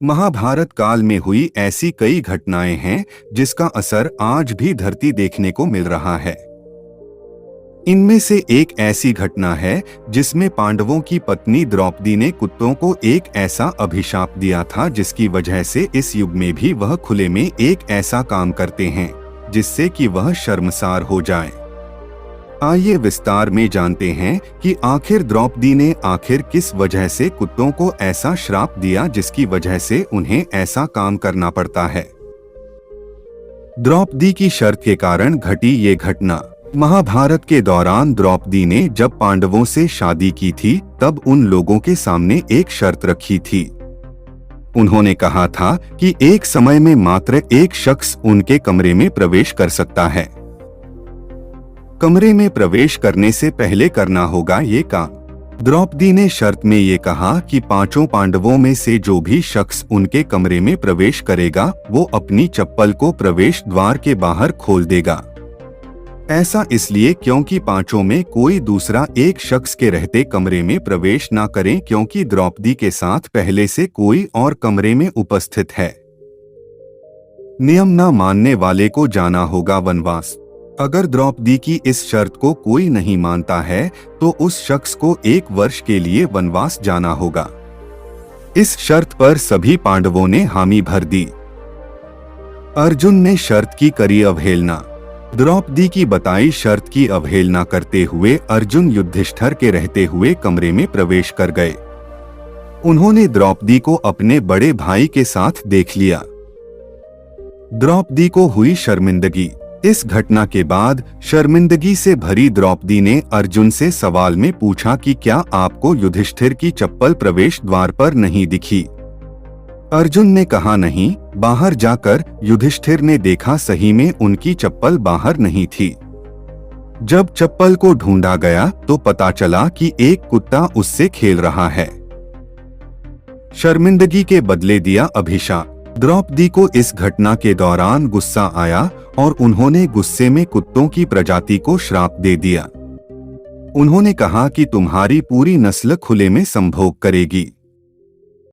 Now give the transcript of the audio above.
महाभारत काल में हुई ऐसी कई घटनाएं हैं जिसका असर आज भी धरती देखने को मिल रहा है। इनमें से एक ऐसी घटना है जिसमें पांडवों की पत्नी द्रौपदी ने कुत्तों को एक ऐसा अभिशाप दिया था जिसकी वजह से इस युग में भी वह खुले में एक ऐसा काम करते हैं जिससे कि वह शर्मसार हो जाएं। आइए विस्तार में जानते हैं कि आखिर द्रौपदी ने आखिर किस वजह से कुत्तों को ऐसा श्राप दिया जिसकी वजह से उन्हें ऐसा काम करना पड़ता है। द्रौपदी की शर्त के कारण घटी ये घटना। महाभारत के दौरान द्रौपदी ने जब पांडवों से शादी की थी तब उन लोगों के सामने एक शर्त रखी थी। उन्होंने कहा था कि एक समय में मात्र एक शख्स उनके कमरे में प्रवेश कर सकता है। कमरे में प्रवेश करने से पहले करना होगा ये काम। द्रौपदी ने शर्त में ये कहा कि पांचों पांडवों में से जो भी शख्स उनके कमरे में प्रवेश करेगा वो अपनी चप्पल को प्रवेश द्वार के बाहर खोल देगा। ऐसा इसलिए क्योंकि पांचों में कोई दूसरा एक शख्स के रहते कमरे में प्रवेश ना करें, क्योंकि द्रौपदी के साथ पहले से कोई और कमरे में उपस्थित है। नियम ना मानने वाले को जाना होगा वनवास। अगर द्रौपदी की इस शर्त को कोई नहीं मानता है तो उस शख्स को 1 वर्ष के लिए वनवास जाना होगा। इस शर्त पर सभी पांडवों ने हामी भर दी। अर्जुन ने शर्त की करी अवहेलना। द्रौपदी की बताई शर्त की अवहेलना करते हुए अर्जुन युधिष्ठिर के रहते हुए कमरे में प्रवेश कर गए। उन्होंने द्रौपदी को अपने बड़े भाई के साथ देख लिया। द्रौपदी को हुई शर्मिंदगी। इस घटना के बाद शर्मिंदगी से भरी द्रौपदी ने अर्जुन से सवाल में पूछा कि क्या आपको युधिष्ठिर की चप्पल प्रवेश द्वार पर नहीं दिखी? अर्जुन ने कहा नहीं। बाहर जाकर युधिष्ठिर ने देखा सही में उनकी चप्पल बाहर नहीं थी। जब चप्पल को ढूंढा गया तो पता चला कि एक कुत्ता उससे खेल रहा है। शर्मिंदगी के बदले दिया अभिशाप। द्रौपदी को इस घटना के दौरान गुस्सा आया और उन्होंने गुस्से में कुत्तों की प्रजाति को श्राप दे दिया। उन्होंने कहा कि तुम्हारी पूरी नस्ल खुले में संभोग करेगी।